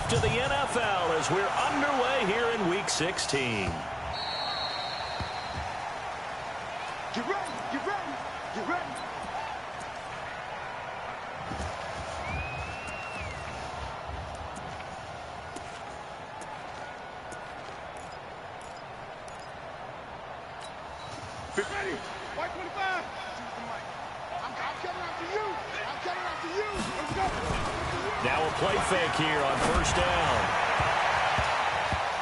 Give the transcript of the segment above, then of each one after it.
off to the NFL as we're underway here in Week 16. Get ready, get ready, get ready. Get ready, white 25. I'm coming after you. I'm coming after you. Let's go. Now a play fake here on first down.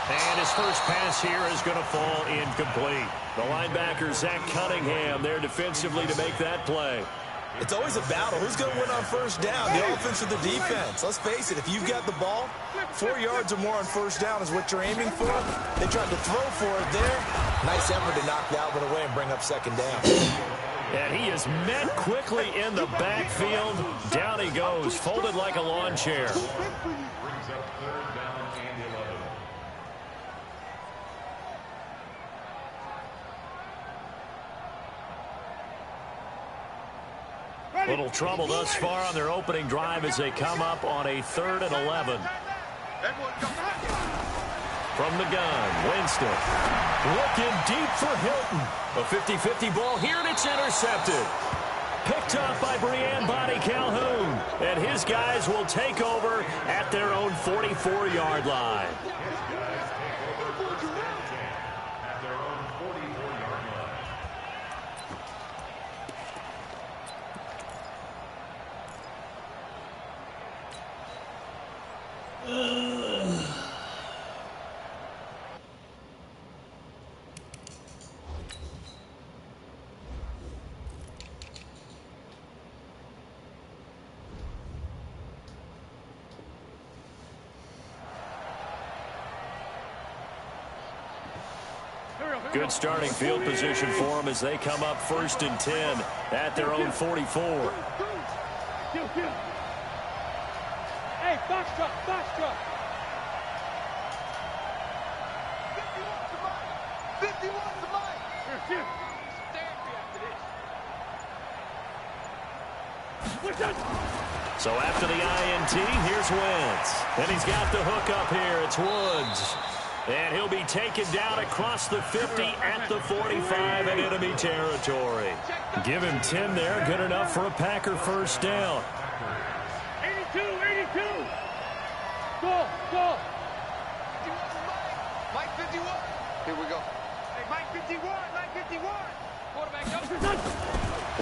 And his first pass here is going to fall incomplete. The linebacker, Zach Cunningham, there defensively to make that play. It's always a battle. Who's going to win on first down, the offense or the defense? Let's face it, if you've got the ball, 4 yards or more on first down is what you're aiming for. They tried to throw for it there. Nice effort to knock that one away and bring up second down. And he is met quickly in the backfield. Down he goes, folded like a lawn chair. Little trouble thus far on their opening drive as they come up on a 3rd and 11. From the gun, Winston. Looking deep for Hilton. A 50-50 ball here, and it's intercepted. Picked up by Brian Bonnie Calhoun. And his guys will take over at their own 44-yard line. Good starting field position for them as they come up 1st and 10 at their own 44. Hey, box truck, box truck. 51 to mine. Here. So after the INT, here's Wentz. And he's got the hook up here. It's Woods. And he'll be taken down across the 50 at the 45 in enemy territory. Give him 10 there. Good enough for a Packer first down. 82. Go. Mike 51. Here we go. Hey, Mike 51. Quarterback up.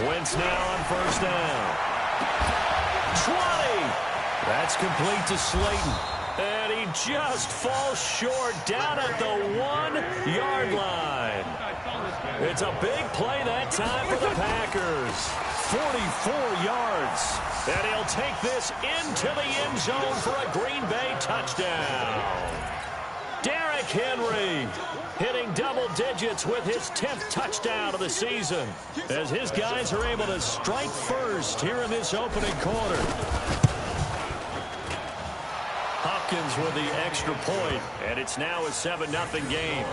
Wentz now on first down. 20. That's complete to Slayton. And he just falls short down at the 1-yard line. It's a big play that time for the Packers. 44 yards. And he'll take this into the end zone for a Green Bay touchdown. Derrick Henry hitting double digits with his 10th touchdown of the season as his guys are able to strike first here in this opening quarter. Hopkins with the extra point, and it's now a 7-0 game.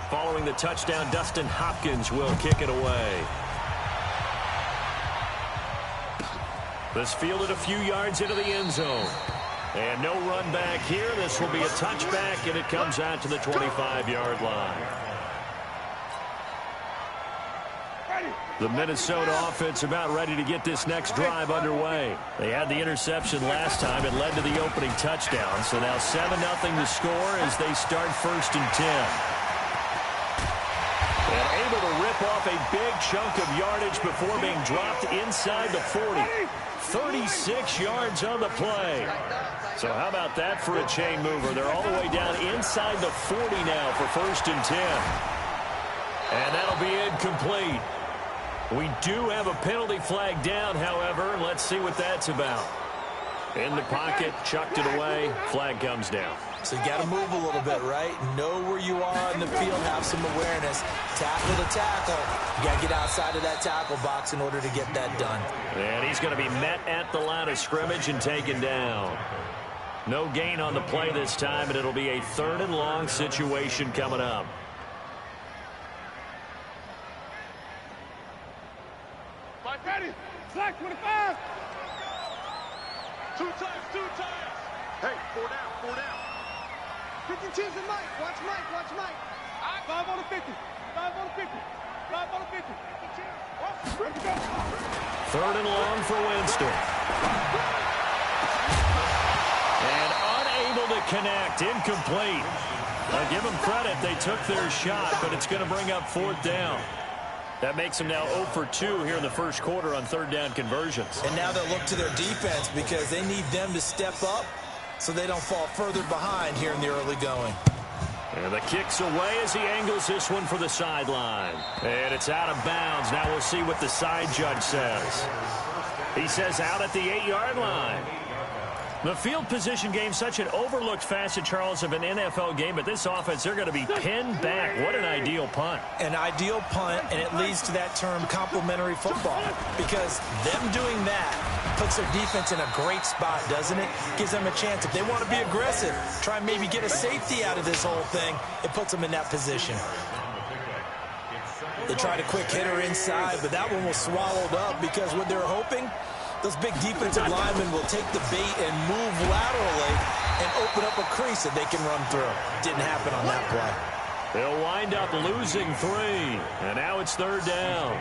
Following the touchdown, Dustin Hopkins will kick it away. This fielded a few yards into the end zone. And no run back here. This will be a touchback, and it comes out to the 25-yard line. The Minnesota offense about ready to get this next drive underway. They had the interception last time. It led to the opening touchdown. So now 7-0 to score as they start 1st and 10. And able to rip off a big chunk of yardage before being dropped inside the 40. 36 yards on the play. So how about that for a chain mover? They're all the way down inside the 40 now for 1st and 10. And that'll be incomplete. We do have a penalty flag down, however, and let's see what that's about. In the pocket, chucked it away, flag comes down. So you got to move a little bit, right? Know where you are in the field, have some awareness. Tackle to tackle. You got to get outside of that tackle box in order to get that done. And he's going to be met at the line of scrimmage and taken down. No gain on the play this time, and it'll be a 3rd and long situation coming up. Ready. Slack 25. Two times. Hey, four down. 52's the Mike. Watch Mike. 5 on the 50. 5 on the 50. 5 on the 50. 52. Third and long for Winston. And unable to connect. Incomplete. I'll give them credit. They took their shot, but it's going to bring up fourth down. That makes them now 0 for 2 here in the first quarter on third down conversions. And now they'll look to their defense because they need them to step up so they don't fall further behind here in the early going. And the kick's away as he angles this one for the sideline. And it's out of bounds. Now we'll see what the side judge says. He says out at the 8-yard line. The field position game, such an overlooked facet, Charles, of an NFL game. But this offense, they're going to be pinned back. What an ideal punt. An ideal punt, and it leads to that term complementary football. Because them doing that puts their defense in a great spot, doesn't it? Gives them a chance. If they want to be aggressive, try and maybe get a safety out of this whole thing, it puts them in that position. They tried a quick hitter inside, but that one was swallowed up because what they're hoping, those big defensive linemen will take the bait and move laterally and open up a crease that they can run through. Didn't happen on that play. They'll wind up losing 3, and now it's third down.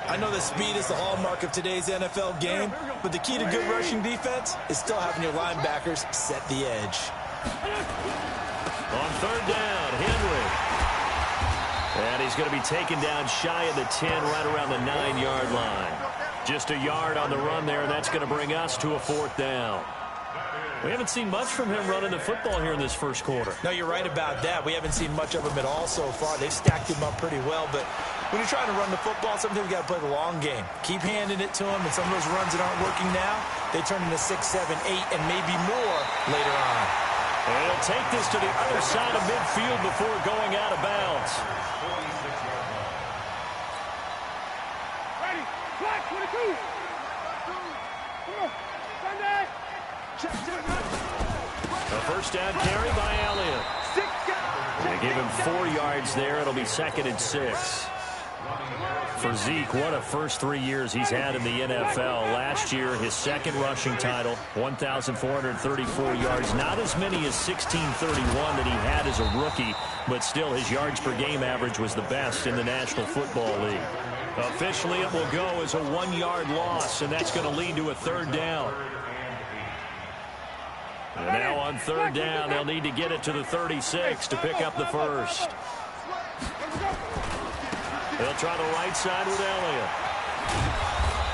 I know that speed is the hallmark of today's NFL game, but the key to good rushing defense is still having your linebackers set the edge. On third down, Henry. And he's going to be taken down shy of the 10, right around the 9-yard line. Just a yard on the run there, and that's going to bring us to a fourth down. We haven't seen much from him running the football here in this first quarter. No, you're right about that. We haven't seen much of him at all so far. They've stacked him up pretty well, but when you're trying to run the football, sometimes you got to play the long game. Keep handing it to him, and some of those runs that aren't working now, they turn into 6, 7, 8, and maybe more later on. And he'll take this to the other side of midfield before going out of bounds. Ready. Black 22. Come on. Sunday. A first down carry by Elliott. They give him 4 yards there. It'll be 2nd and 6. For Zeke, what a first 3 years he's had in the NFL. Last year, his second rushing title, 1,434 yards. Not as many as 1,631 that he had as a rookie, but still his yards per game average was the best in the National Football League. Officially, it will go as a 1-yard loss, and that's going to lead to a third down. And now on third down, they'll need to get it to the 36 to pick up the first. They'll try the right side with Elliott.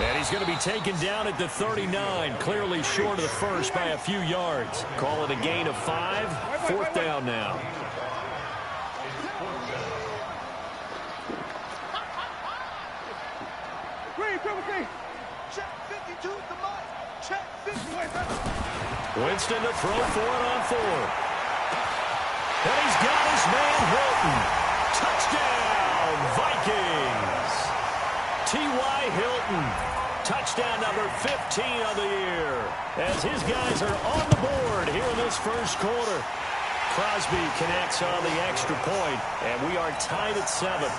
And he's going to be taken down at the 39, clearly short of the first by a few yards. Call it a gain of 5, fourth down now. Winston to throw for it on 4. And he's got his man Hilton. Touchdown, Vikings. T.Y. Hilton. Touchdown number 15 of the year. As his guys are on the board here in this first quarter. Crosby connects on the extra point, and we are tied at 7.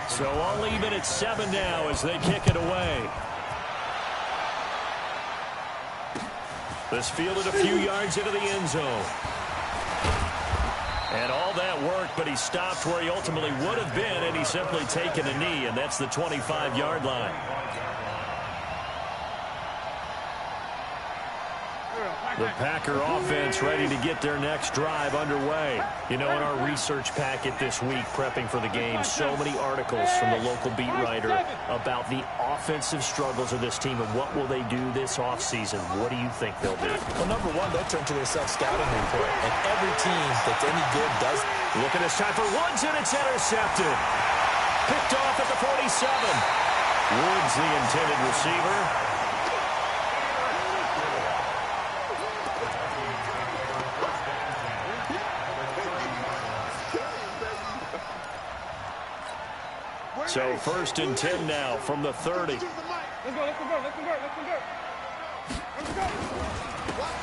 So all even at 7 now as they kick it away. This fielded a few yards into the end zone. And all that work, but he stopped where he ultimately would have been, and he's simply taken a knee, and that's the 25-yard line. The Packer offense ready to get their next drive underway. You know, in our research packet this week, prepping for the game, so many articles from the local beat writer about the offensive struggles of this team and what will they do this offseason. What do you think they'll do? Well, number one, they'll turn to their self-scouting report, and every team that's any good does. Look at this time for Woods, and it's intercepted. Picked off at the 47. Woods, the intended receiver. So 1st and 10 now from the 30. Let's convert.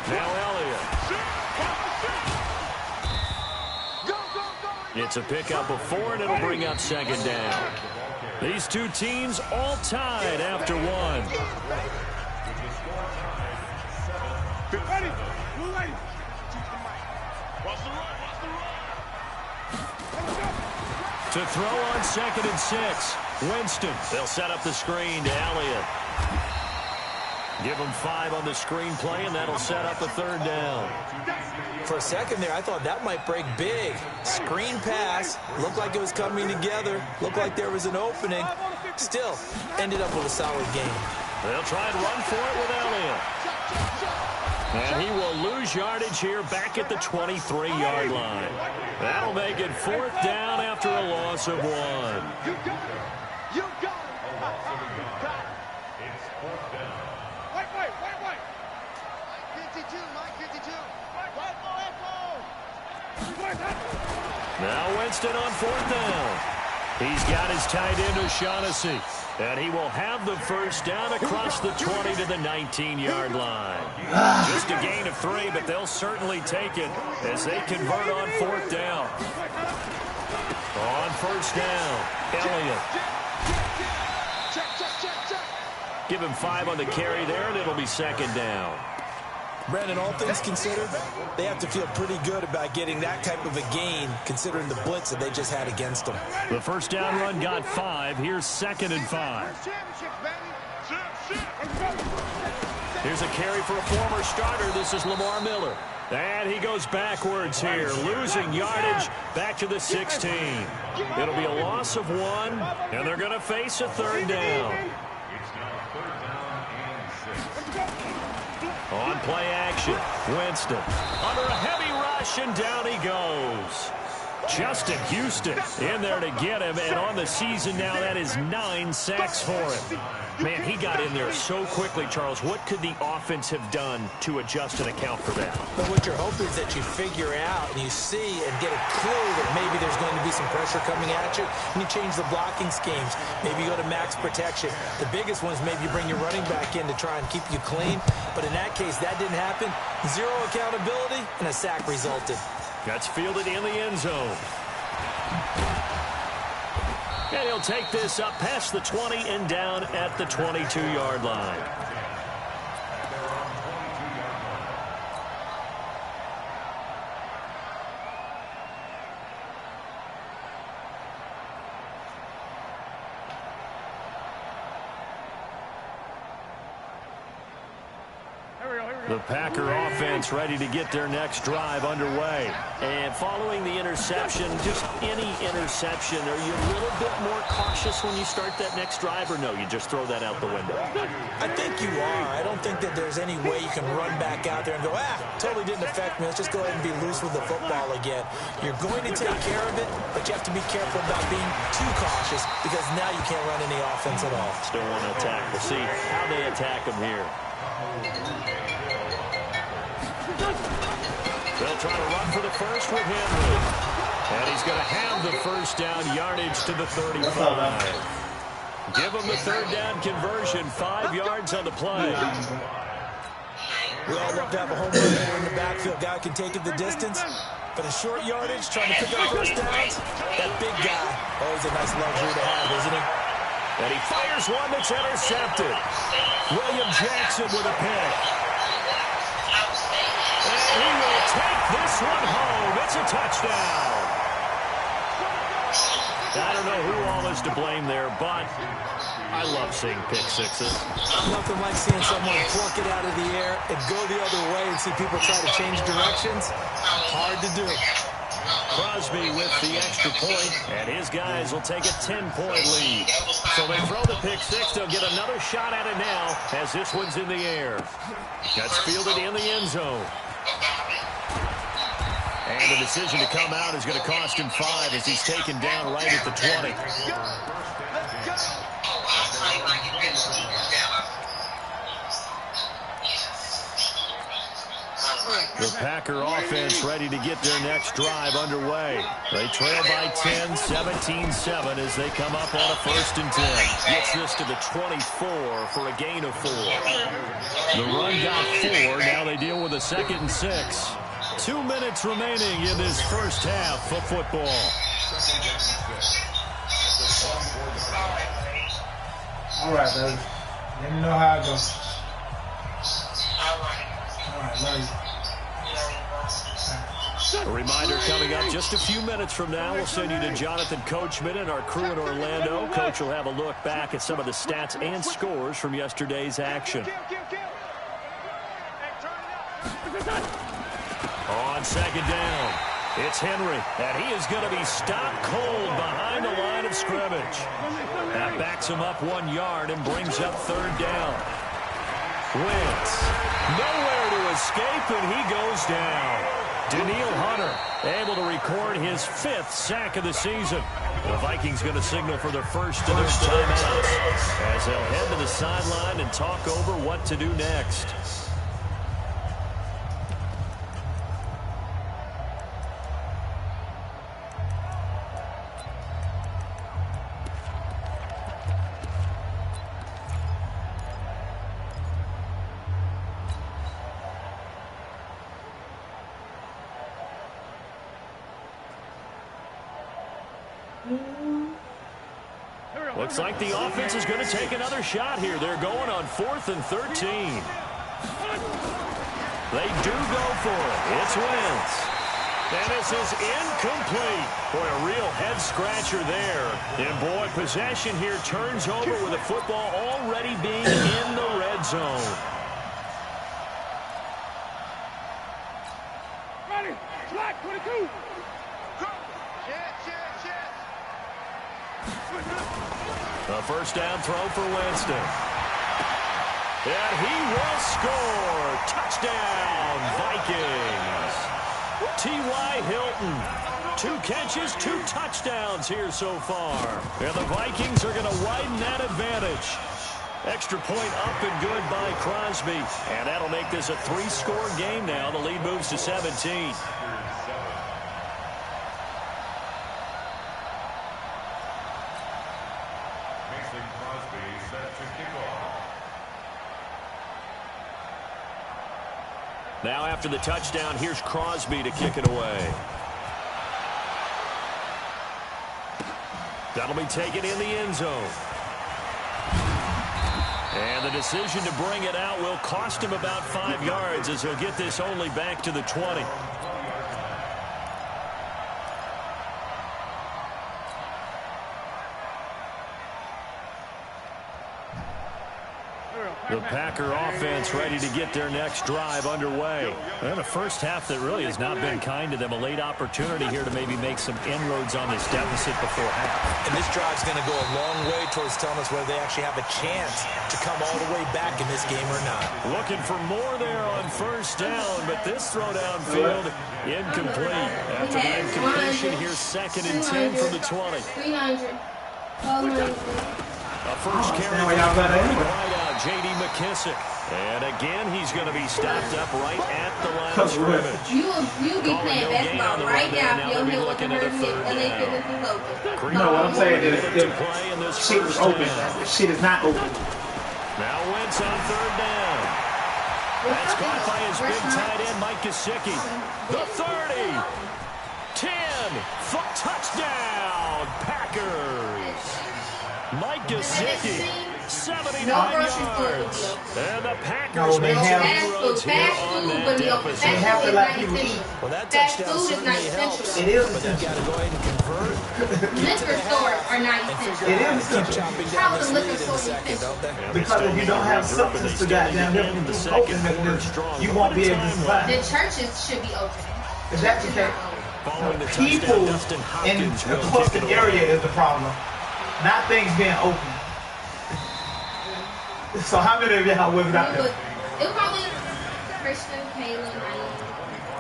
Now Elliott. It's a pickup of 4, and it'll bring up second down. These two teams all tied after one. Ready. Blue lady. To throw on 2nd and 6. Winston. They'll set up the screen to Elliott. Give him 5 on the screen play, and that'll set up a 3rd down. For a second there, I thought that might break big. Screen pass. Looked like it was coming together. Looked like there was an opening. Still, ended up with a solid game. They'll try and run for it with Elliott. And he will lose yardage here back at the 23-yard line. That'll make it 4th down after a loss of 1. You got it. You got it. Wait. 52, Mike, 52. Now Winston on 4th down. He's got his tight end O'Shaughnessy. And he will have the 1st down across the 20 to the 19-yard line. Just a gain of 3, but they'll certainly take it as they convert on 4th down. On 1st down, Elliott. Give him 5 on the carry there, and it'll be 2nd down. Brandon, all things considered, they have to feel pretty good about getting that type of a gain, considering the blitz that they just had against them. The 1st down run got 5. Here's 2nd and 5. Here's a carry for a former starter. This is Lamar Miller. And he goes backwards here, losing yardage back to the 16. It'll be a loss of 1, and they're going to face a 3rd down. On play action, Winston under a heavy rush, and down he goes. Justin Houston in there to get him, and on the season now, that is 9 sacks for him. Man, he got in there so quickly, Charles. What could the offense have done to adjust and account for that? But what you're hoping is that you figure out and you see and get a clue that maybe there's going to be some pressure coming at you, and you change the blocking schemes. Maybe you go to max protection. The biggest one is maybe you bring your running back in to try and keep you clean. But in that case, that didn't happen. 0 accountability, and a sack resulted. That's fielded in the end zone. And he'll take this up past the 20 and down at the 22-yard line. The Packer offense ready to get their next drive underway. And following the interception, just any interception, are you a little bit more cautious when you start that next drive, or no, you just throw that out the window? I think you are. I don't think that there's any way you can run back out there and go, totally didn't affect me. Let's just go ahead and be loose with the football again. You're going to take care of it, but you have to be careful about being too cautious because now you can't run any offense at all. Still want to attack. We'll see how they attack them here. They'll try to run for the first with Henry. And he's going to have the 1st down yardage to the 35. Give him the 3rd down conversion, 5 yards on the play. We all love to have a home run hitter in the backfield. Guy can take it the distance. But a short yardage, trying to pick up 1st downs, that big guy, always a nice luxury to have, isn't he? And he fires one that's intercepted. William Jackson with a pick. And he will take this one home. It's a touchdown. I don't know who all is to blame there, but I love seeing pick sixes. Nothing like seeing someone pluck it out of the air and go the other way and see people try to change directions. Hard to do. Crosby with the extra point, and his guys will take a 10-point lead. So they throw the pick six. They'll get another shot at it now as this one's in the air. That's fielded in the end zone. And the decision to come out is going to cost him 5 as he's taken down right at the 20. The Packer offense ready to get their next drive underway. They trail by 10, 17-7 as they come up on a 1st and 10. Gets this to the 24 for a gain of 4. The run got 4. Now they deal with a 2nd and 6. 2 minutes remaining in this first half of football. All right, baby. Let me know how it goes. All right, love you. A reminder coming up just a few minutes from now. We'll send you to Jonathan Coachman and our crew in Orlando. Coach will have a look back at some of the stats and scores from yesterday's action. On second down, it's Henry, and he is going to be stopped cold behind the line of scrimmage. That backs him up 1 yard and brings up third down. Wentz, nowhere to escape, and he goes down. Daniil Hunter able to record his 5th sack of the season. The Vikings going to signal for their first of their timeouts as they'll head to the sideline and talk over what to do next. Looks like the offense is going to take another shot here. They're going on 4th and 13. They do go for it. It's Wentz. And this is incomplete. Boy, a real head-scratcher there. And, boy, possession here turns over with the football already being in the red zone. Ready, slack, 22. A first down throw for Winston. And he will score. Touchdown, Vikings. T.Y. Hilton. 2 catches, 2 touchdowns here so far. And the Vikings are going to widen that advantage. Extra point up and good by Crosby. And that'll make this a 3-score game now. The lead moves to 17. Now after the touchdown, here's Crosby to kick it away. That'll be taken in the end zone. And the decision to bring it out will cost him about 5 yards as he'll get this only back to the 20. The Packer offense ready to get their next drive underway. And a first half that really has not been kind to them. A late opportunity here to maybe make some inroads on this deficit before half. And this drive's going to go a long way towards telling us whether they actually have a chance to come all the way back in this game or not. Looking for more there on first down, but this throw downfield incomplete. After the incompletion, here's 2nd and 10 from the 20. 300. A first carry right out, J.D. McKissick. And again, he's going to be stopped up right at the line of scrimmage. You'll be playing basketball right now if you don't hear what the hurt is open. No, what I'm saying is if shit was open, shit is not open. Now Wentz on 3rd down. That's caught by his big tight end, Mike Gesicki. The 30. 10. Foot touchdown, Packers. Mike Gesicki, 79 yards. And the Packers make inroads here on that deficit. They have to let people eat. Well, that touchdown certainly helps. It is but they've got to go ahead and convert. Liquor stores are not essential. It is essential. How is the liquor store essential? Because if you don't have substance to goddamn help you open mechanism, you won't be able to survive. The churches should be open. If that's the case, Following the people touchdown, Dustin in Hopkins the will kick clustered it away. area is the problem. Not things being open. So how many of y'all was out there? It was probably Christian, Caleb,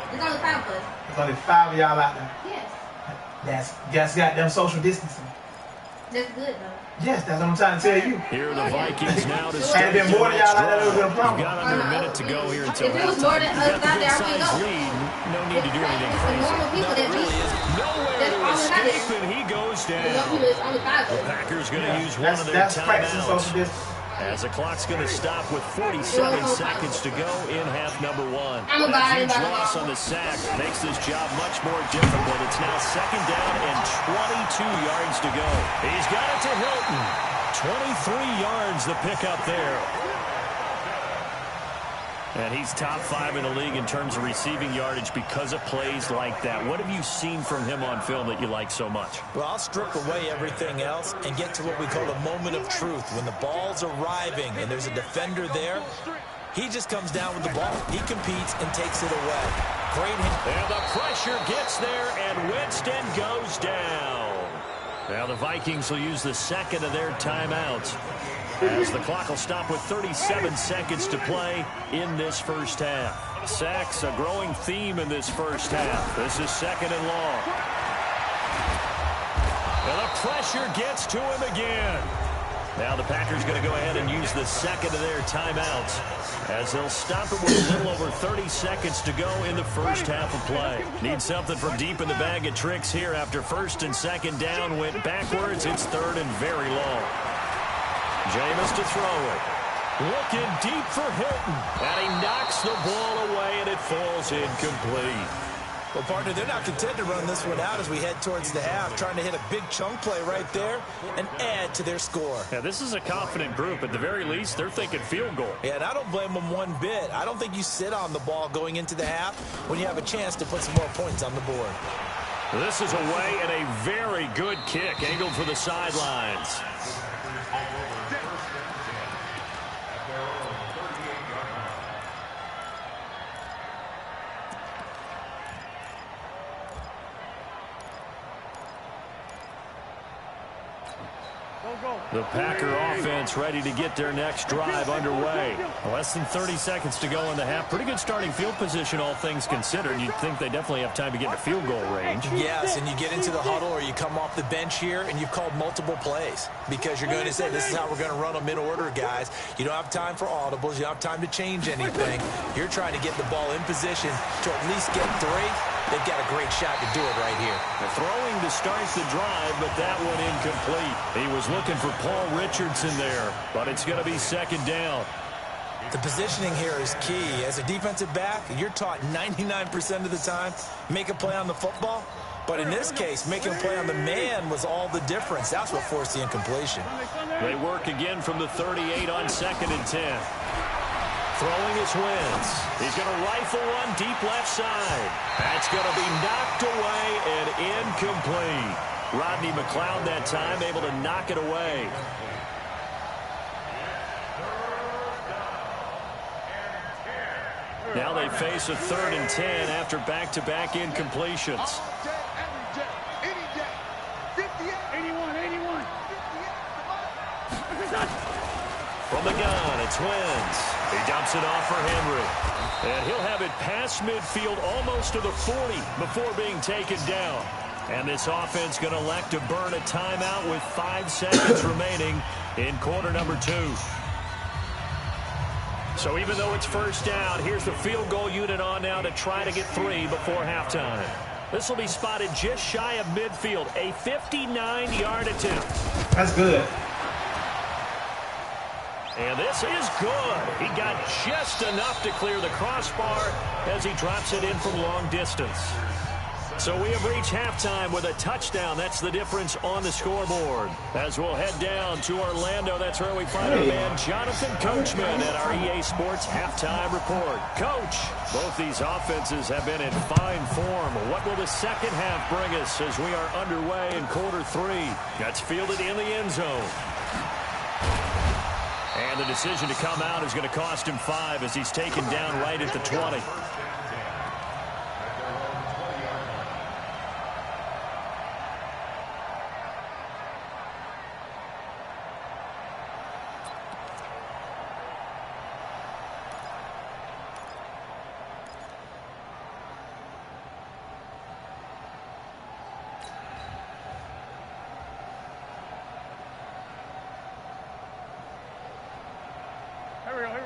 There's only 5 of us. There's only 5 of y'all out there. Yes. That's goddamn social distancing. That's good, though. Yes, that's what I'm trying to tell you. Here are the Vikings now to Had start it been more than y'all out there, it would have been a You've problem. got under a minute to go here until If it was more than us out there, I wouldn't go. lead. No need to do anything It's the crazy. normal people that beat. Nowhere That's to all we got. escape, and he goes The normal down. people is only 5 of The us. Packers going to use one of their That's practicing social timeouts. distance. As the clock's going to stop with 47 seconds to go in half number 1. I'm That huge loss on the sack makes this job much more difficult. It's now 2nd down and 22 yards to go. He's got it to Hilton. 23 yards the pickup there. And he's top 5 in the league in terms of receiving yardage because of plays like that. What have you seen from him on film that you like so much? Well, I'll strip away everything else and get to what we call a moment of truth. When the ball's arriving and there's a defender there, he just comes down with the ball. He competes and takes it away. Great hit. And the pressure gets there, and Winston goes down. Now the Vikings will use the 2nd of their timeouts, as the clock will stop with 37 seconds to play in this first half. Sacks, a growing theme in this first half. This is 2nd and long. And the pressure gets to him again. Now the Packers going to go ahead and use the 2nd of their timeouts, as they'll stop it with a little over 30 seconds to go in the first half of play. Need something from deep in the bag of tricks here after 1st and 2nd down went backwards. It's 3rd and very long. Jameis to throw it. Looking deep for Hilton. And he knocks the ball away, and it falls incomplete. Well, partner, they're not content to run this one out as we head towards the half, trying to hit a big chunk play right there and add to their score. Yeah, this is a confident group. At the very least, they're thinking field goal. Yeah, and I don't blame them one bit. I don't think you sit on the ball going into the half when you have a chance to put some more points on the board. This is away and a very good kick, angled for the sidelines. The Packer offense ready to get their next drive underway. Less than 30 seconds to go in the half. Pretty good starting field position, all things considered. You'd think they definitely have time to get into field goal range. Yes, and you get into the huddle or you come off the bench here and you've called multiple plays because you're going to say, this is how we're going to run them in order, guys. You don't have time for audibles. You don't have time to change anything. You're trying to get the ball in position to at least get 3. They've got a great shot to do it right here. They're throwing to start the drive, but that one incomplete. He was looking for Paul Richardson there, but it's going to be 2nd down. The positioning here is key. As a defensive back, you're taught 99% of the time, make a play on the football. But in this case, making a play on the man was all the difference. That's what forced the incompletion. They work again from the 38 on 2nd and 10. Throwing his Wentz. He's going to rifle one deep left side. That's going to be knocked away and incomplete. Rodney McLeod that time able to knock it away. Now they face a 3rd and 10 after back-to-back incompletions. From the gun, it's Wentz. He dumps it off for Henry. And he'll have it past midfield almost to the 40 before being taken down. And this offense going to elect to burn a timeout with 5 seconds remaining in quarter number 2. So even though it's 1st down, here's the field goal unit on now to try to get 3 before halftime. This will be spotted just shy of midfield, a 59-yard attempt. That's good. And this is good. He got just enough to clear the crossbar as he drops it in from long distance. So we have reached halftime with a touchdown. That's the difference on the scoreboard. As we'll head down to Orlando, that's where we find our man Jonathan Coachman at our EA Sports Halftime Report. Coach, both these offenses have been in fine form. What will the second half bring us as we are underway in quarter 3? That's fielded in the end zone. And the decision to come out is going to cost him 5 as he's taken down right at the 20.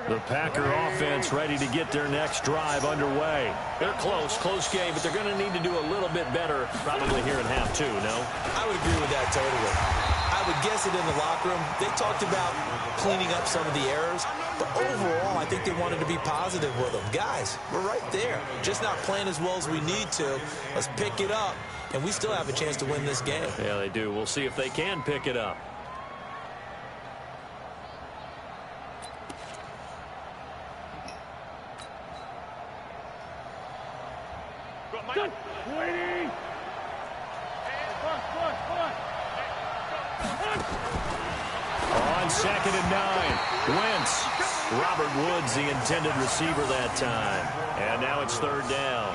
The Packer offense ready to get their next drive underway. They're close game, but they're going to need to do a little bit better probably here in half 2, no? I would agree with that totally. I I would guess it in the locker room. They talked about cleaning up some of the errors, but overall, I think they wanted to be positive with them. Guys, we're right there. Just not playing as well as we need to. Let's pick it up, and we still have a chance to win this game. Yeah, they do. We'll see if they can pick it up. On 2nd and 9, Wentz. Robert Woods, the intended receiver that time. And now it's 3rd down.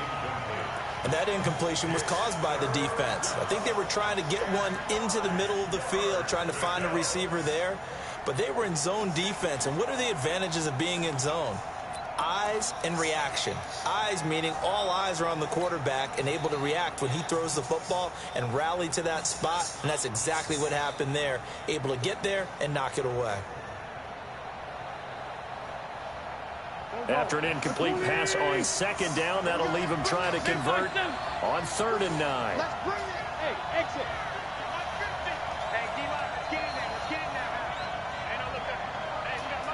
And that incompletion was caused by the defense. I think they were trying to get one into the middle of the field, trying to find a receiver there. But they were in zone defense. And what are the advantages of being in zone? Eyes and reaction. Eyes meaning all eyes are on the quarterback and able to react when he throws the football and rally to that spot. And that's exactly what happened there. Able to get there and knock it away. After an incomplete pass on 2nd down, that'll leave him trying to convert on 3rd and 9. Let's bring it. Hey, exit. Hey, D-line, let's get in there. Let's get in there. Hey, no, look at it. Hey, we got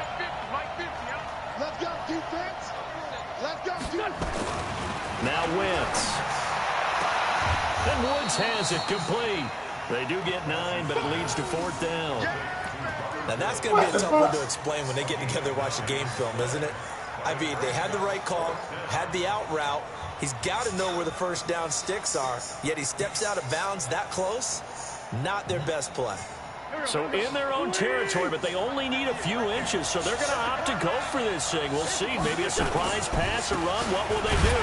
Mike 50, huh? Let's go, defense. Let's go, defense. Now Wentz. And Woods has it complete. They do get 9, but it leads to 4th down. Now that's going to be a tough one to explain when they get together and watch the game film, isn't it? I mean, they had the right call, had the out route. He's got to know where the first down sticks are, yet he steps out of bounds that close. Not their best play. So in their own territory, but they only need a few inches, so they're going to opt to go for this thing. We'll see. Maybe a surprise pass or run. What will they do?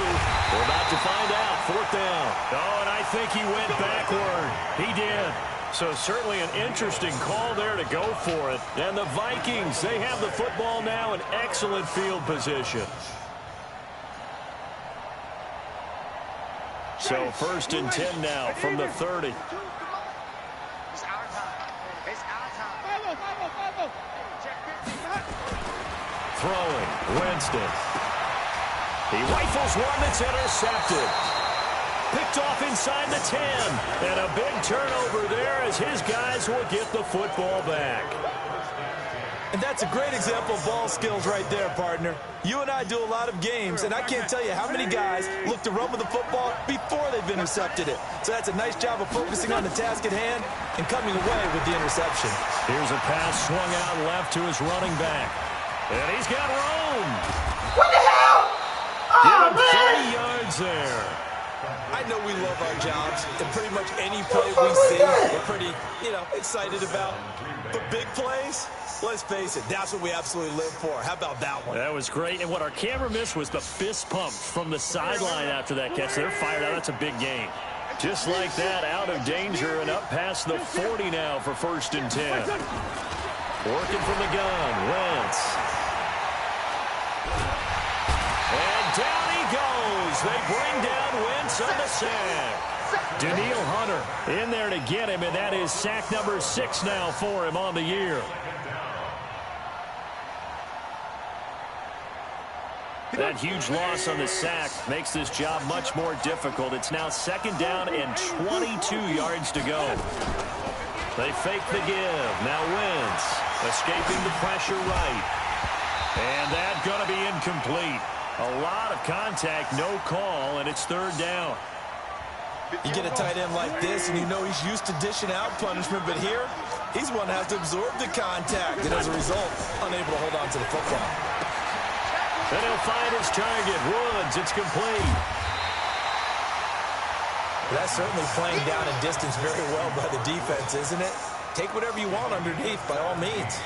We're about to find out. 4th down. Oh, and I think he went backward. He did. So certainly an interesting call there to go for it. And the Vikings, they have the football now in excellent field position. So 1st and 10 now from the 30. It's our time. It's our time. Throwing, Winston. He rifles one that's intercepted. Picked off inside the 10. And a big turnover there as his guys will get the football back. And that's a great example of ball skills right there, partner. You and I do a lot of games, and I can't tell you how many guys look to run with the football before they've intercepted it. So that's a nice job of focusing on the task at hand and coming away with the interception. Here's a pass swung out left to his running back. And he's got room. What the hell? Get Oh, him man. 30 yards there. I know we love our jobs, and pretty much any play we see, we're pretty, excited about. But big plays, let's face it, that's what we absolutely live for. How about that one? That was great. And what our camera missed was the fist pump from the sideline after that catch. They're fired out. That's a big gain. Just like that, out of danger and up past the 40 now for 1st and 10. Working from the gun, Wentz. And down he goes. They bring down Wentz on the sack. Daniil Hunter in there to get him, and that is sack number 6 now for him on the year. That huge loss on the sack makes this job much more difficult. It's now 2nd down and 22 yards to go. They fake the give. Now Wentz escaping the pressure right. And that's going to be incomplete. A lot of contact, no call, and it's 3rd down. You get a tight end like this, and you know he's used to dishing out punishment, but here, he's one that has to absorb the contact, and as a result, unable to hold on to the football. Then he'll find his target. Woods, it's complete. That's certainly playing down in distance very well by the defense, isn't it? Take whatever you want underneath, by all means.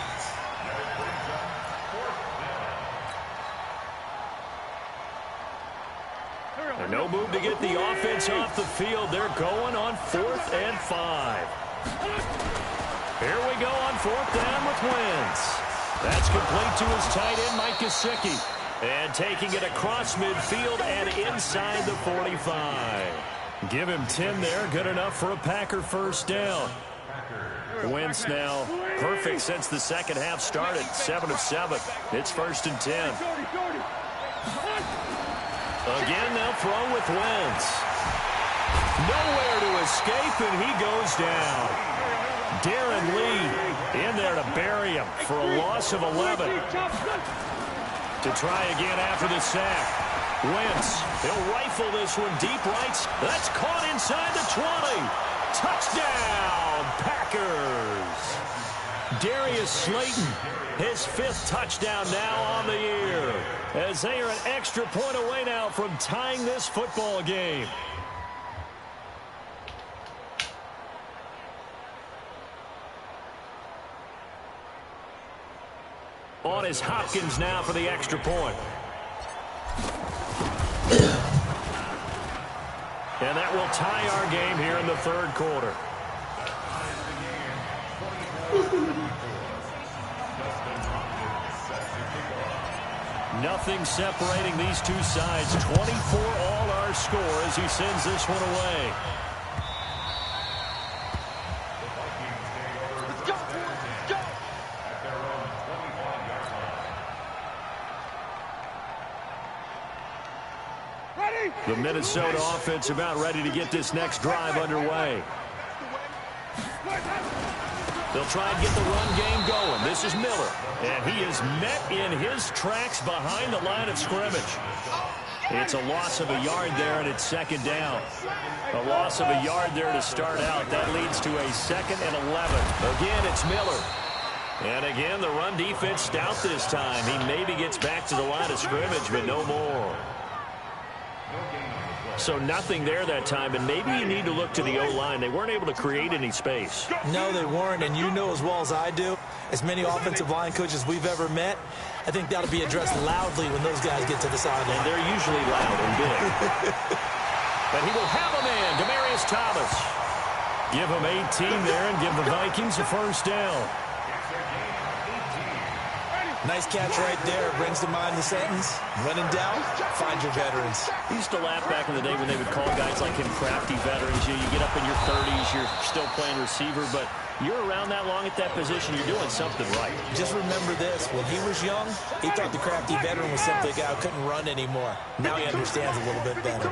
And no move to get the offense off the field. They're going on 4th and 5. Here we go on 4th down with Wentz. That's complete to his tight end, Mike Gesicki. And taking it across midfield and inside the 45. Give him 10 there. Good enough for a Packer 1st down. Wentz now perfect since the second half started. 7 of 7. It's 1st and 10. Again, they'll throw with Wentz. Nowhere to escape, and he goes down. Darren Lee in there to bury him for a loss of 11. To try again after the sack. Wentz, he'll rifle this one deep right. That's caught inside the 20. Touchdown, Packers. Darius Slayton, his 5th touchdown now on the year, as they are an extra point away now from tying this football game. On is Hopkins now for the extra point. And that will tie our game here in the 3rd quarter. Nothing separating these two sides. 24 all our score as he sends this one away. The Minnesota offense about ready to get this next drive underway. They'll try and get the run game going. This is Miller. And he is met in his tracks behind the line of scrimmage. It's a loss of a yard there, and it's 2nd down. A loss of a yard there to start out. That leads to a 2nd and 11. Again, it's Miller. And again, the run defense stout this time. He maybe gets back to the line of scrimmage, but no more. So nothing there that time, and maybe you need to look to the O-line. They weren't able to create any space. No, they weren't, and you know as well as I do, as many offensive line coaches we've ever met, I think that'll be addressed loudly when those guys get to the sideline. And they're usually loud and big. But he will have a man, Demaryius Thomas. Give him 18 there and give the Vikings a 1st down. Nice catch right there. Brings to mind the sentence, when in doubt, find your veterans. I used to laugh back in the day when they would call guys like him crafty veterans. You get up in your 30s, you're still playing receiver, but you're around that long at that position, you're doing something right. Just remember this. When he was young, he thought the crafty veteran was simply a guy who couldn't run anymore. Now he understands a little bit better.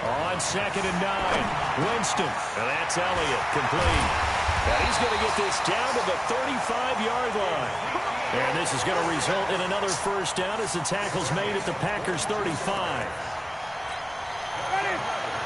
On 2nd and 9, Winston. And that's Elliott, complete. And he's going to get this down to the 35-yard line. And this is going to result in another 1st down as the tackle's made at the Packers' 35.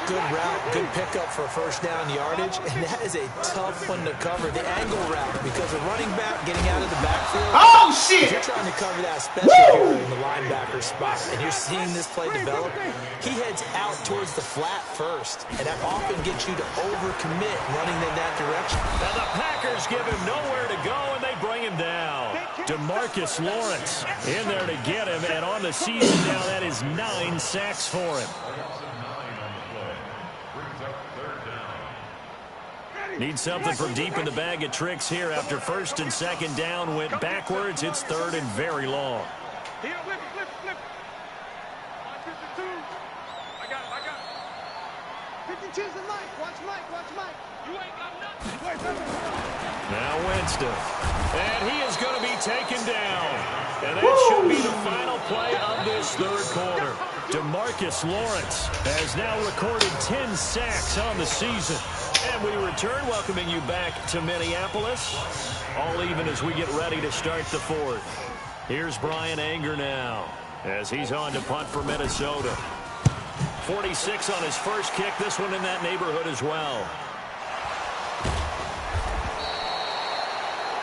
Good route, good pickup for 1st down yardage, and that is a tough one to cover. The angle route, because the running back getting out of the backfield. Oh, shit! You're trying to cover that special here in the linebacker spot, and you're seeing this play develop. He heads out towards the flat first, and that often gets you to overcommit running in that direction. And the Packers give him nowhere to go, and they bring him down. DeMarcus Lawrence in there to get him, and on the season now, that is 9 sacks for him. Need something from deep in the bag of tricks here after 1st and 2nd down went backwards. It's 3rd and very long. Flip. On 52. I got him. 52's the Mike. Watch Mike. You ain't got nothing. Now Winston. And he is going to be taken down. And that should be the final play of this 3rd quarter. DeMarcus Lawrence has now recorded 10 sacks on the season. And we return, welcoming you back to Minneapolis. All even as we get ready to start the 4th. Here's Brian Anger now as he's on to punt for Minnesota. 46 on his first kick. This one in that neighborhood as well.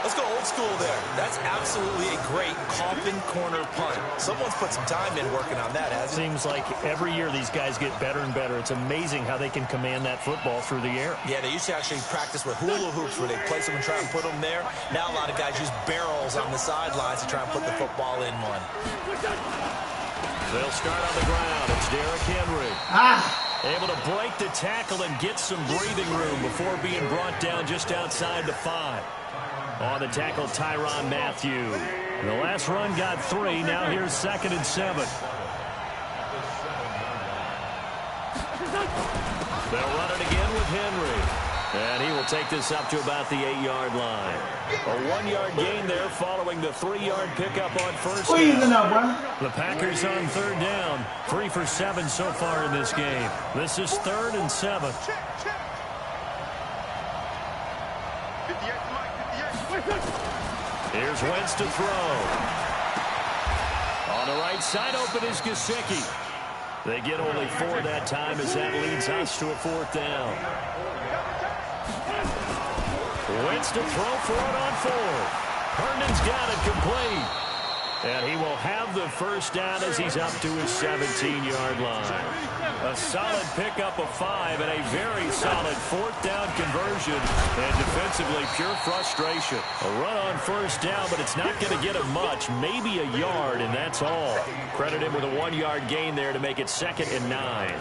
Let's go old school there. That's absolutely a great coffin corner punt. Someone's put some time in working on that, hasn't it? Seems like every year these guys get better and better. It's amazing how they can command that football through the air. Yeah, they used to actually practice with hula hoops where they place them and try and put them there. Now a lot of guys use barrels on the sidelines to try and put the football in one. They'll start on the ground. It's Derrick Henry. Able to break the tackle and get some breathing room before being brought down just outside the 5. On the tackle, Tyrann Mathieu. The last run got 3. Now here's 2nd and 7. They'll run it again with Henry. And he will take this up to about the 8-yard line. A 1-yard gain there following the 3-yard pickup on 1st down. The Packers on 3rd down. 3 for 7 so far in this game. This is 3rd and 7. Here's Wentz to throw. On the right side, open is Gesicki. They get only 4 that time as that leads us to a 4th down. Wentz to throw for it on 4th. Herndon's got it complete. And he will have the first down as he's up to his 17-yard line. A solid pickup of 5 and a very solid 4th down conversion. And defensively, pure frustration. A run on first down, but it's not going to get him much. Maybe a yard, and that's all. Credit him with a 1-yard gain there to make it 2nd and 9.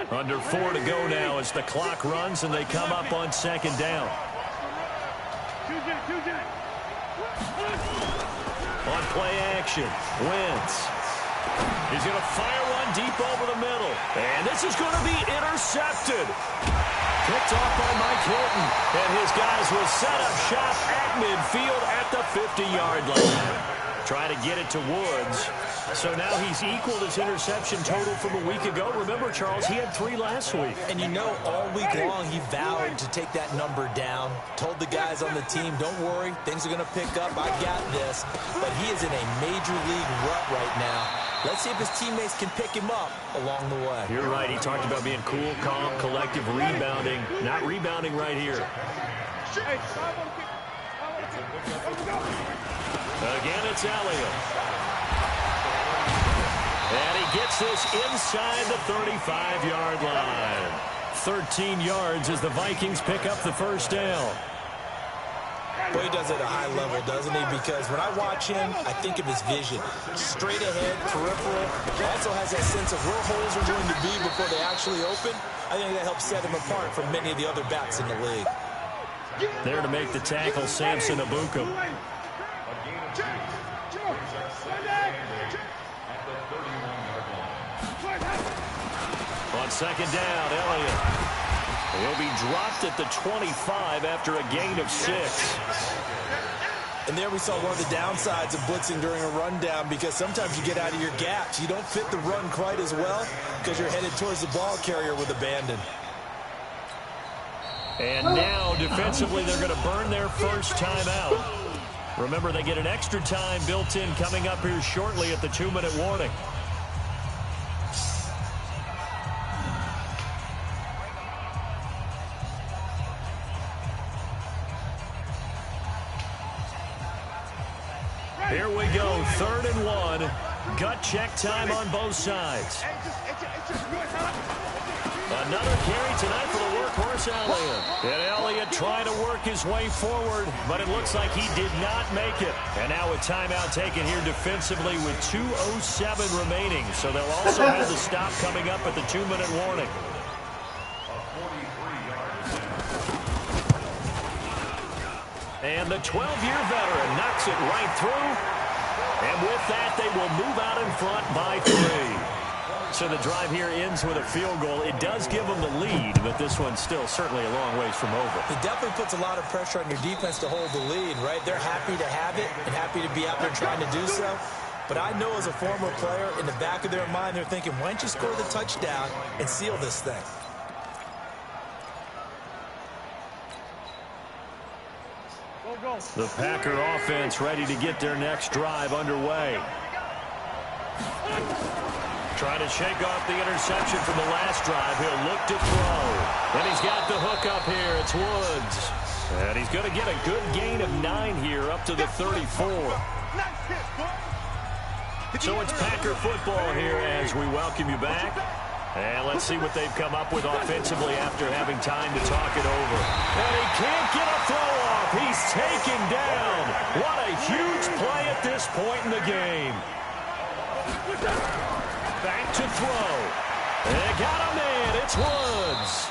Under 4 to go now as the clock runs and they come up on 2nd down. On play action, Wentz. He's going to fire one deep over the middle. And this is going to be intercepted. Picked off by Mike Hilton. And his guys will set up shop at midfield at the 50-yard line. Try to get it to Woods. So now he's equaled his interception total from a week ago. Remember, Charles, he had 3 last week. And you know, all week long he vowed to take that number down. Told the guys on the team, don't worry, things are going to pick up. I got this. But he is in a major league rut right now. Let's see if his teammates can pick him up along the way. You're right. He talked about being cool, calm, collective, rebounding. Not rebounding right here. Again, it's Elliott. And he gets this inside the 35-yard line. 13 yards as the Vikings pick up the first down. Boy, he does it at a high level, doesn't he? Because when I watch him, I think of his vision. Straight ahead, peripheral. Also has that sense of where holes are going to be before they actually open. I think that helps set him apart from many of the other backs in the league. There to make the tackle, Samson Abukum. On 2nd down, Elliott. He'll be dropped at the 25 after a gain of 6. And there we saw one of the downsides of blitzing during a rundown, because sometimes you get out of your gaps. You don't fit the run quite as well because you're headed towards the ball carrier with abandon. And now, defensively, they're going to burn their first timeout. Remember, they get an extra time built in coming up here shortly at the 2-minute warning. Here we go, 3rd and 1. Gut check time on both sides. Another carry tonight for the workhorse Elliott. And Elliott trying to work his way forward, but it looks like he did not make it. And now a timeout taken here defensively with 2:07 remaining. So they'll also have the stop coming up at the 2-minute warning. And the 12-year veteran knocks it right through. And with that, they will move out in front by 3. So the drive here ends with a field goal. It does give them the lead, but this one's still certainly a long ways from over. It definitely puts a lot of pressure on your defense to hold the lead, right? They're happy to have it and happy to be out there trying to do so. But I know as a former player, in the back of their mind, they're thinking, why don't you score the touchdown and seal this thing? The Packer offense ready to get their next drive underway. Trying to shake off the interception from the last drive. He'll look to throw. And he's got the hook up here. It's Woods. And he's going to get a good gain of 9 here up to the 34. So it's Packer football here as we welcome you back. And let's see what they've come up with offensively after having time to talk it over. And he can't get a throw off. He's taken down. What a huge play at this point in the game. Back to throw. They got him in. It's Woods.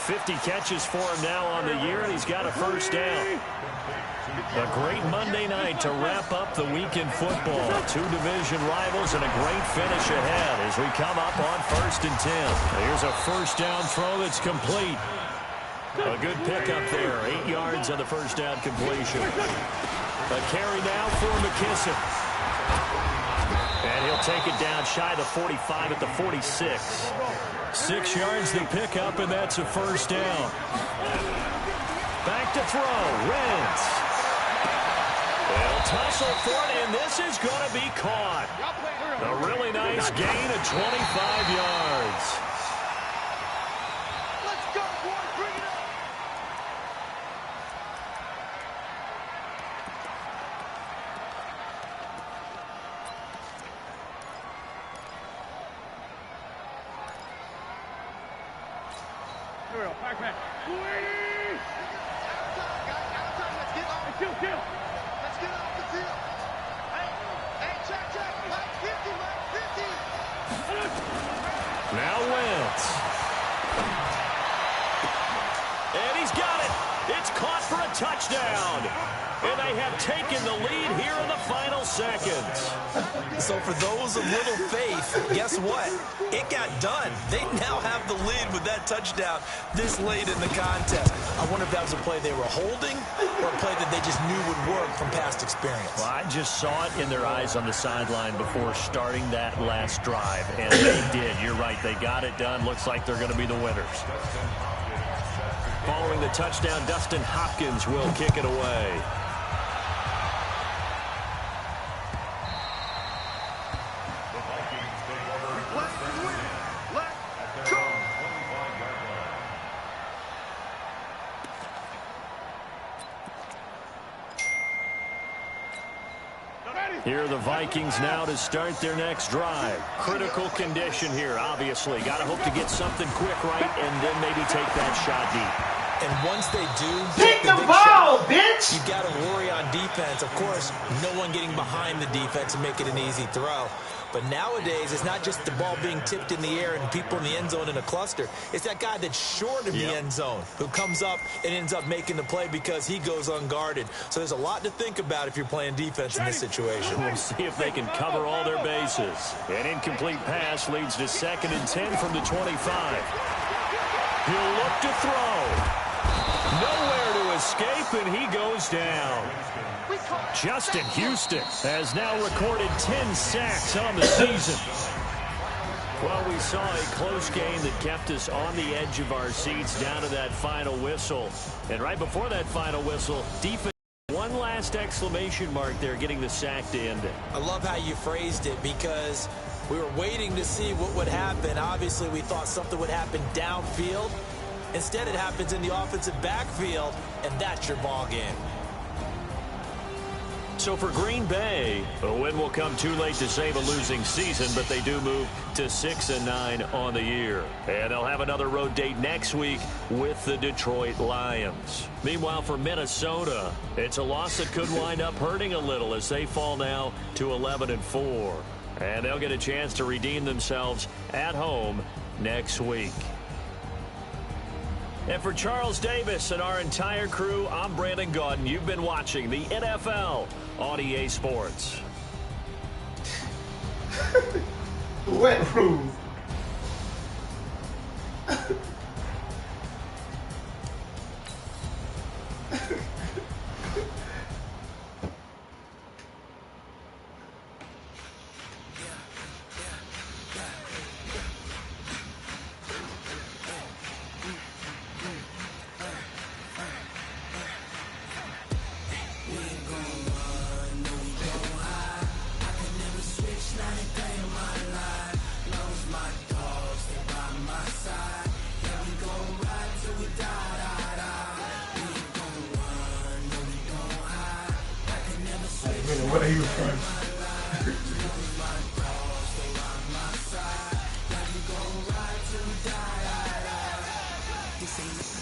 50 catches for him now on the year, and he's got a first down. A great Monday night to wrap up the week in football. 2 division rivals and a great finish ahead as we come up on 1st and 10. Here's a first down throw that's complete. A good pickup there. 8 yards on the first down completion. A carry now for McKissick. And he'll take it down shy of the 45 at the 46. 6 yards to pick up, and that's a first down. Back to throw. Wentz. They'll tussle for it, and this is going to be caught. A really nice gain of 25 yards. Now Wentz. And he's got it. It's caught for a touchdown. And they have taken the lead here in the final seconds. So for those of little faith, guess what? It got done. They now have the lead with that touchdown this late in the contest. I wonder if that was a play they were holding or a play that they just knew would work from past experience. Well, I just saw it in their eyes on the sideline before starting that last drive, and they did. You're right. They got it done. Looks like they're going to be the winners. Following the touchdown, Dustin Hopkins will kick it away. Here are the Vikings now to start their next drive. Critical condition here, obviously. Got to hope to get something quick right and then maybe take that shot deep. And once they do, pick the ball, bitch! You got to worry on defense. Of course, no one getting behind the defense and make it an easy throw. But nowadays, it's not just the ball being tipped in the air and people in the end zone in a cluster. It's that guy that's short of the end zone who comes up and ends up making the play because he goes unguarded. So there's a lot to think about if you're playing defense in this situation. We'll see if they can cover all their bases. An incomplete pass leads to 2nd and 10 from the 25. He'll look to throw. Nowhere to escape, and he goes down. Justin Houston has now recorded 10 sacks on the season. Well, we saw a close game that kept us on the edge of our seats down to that final whistle. And right before that final whistle, defense, one last exclamation mark there, getting the sack to end it. I love how you phrased it because we were waiting to see what would happen. Obviously, we thought something would happen downfield. Instead, it happens in the offensive backfield, and that's your ball game. So for Green Bay, a win will come too late to save a losing season, but they do move to 6-9 on the year. And they'll have another road date next week with the Detroit Lions. Meanwhile, for Minnesota, it's a loss that could wind up hurting a little as they fall now to 11-4. And they'll get a chance to redeem themselves at home next week. And for Charles Davis and our entire crew, I'm Brandon Gaudin. You've been watching the NFL on EA Sports. Wet room. What are you from? This ain't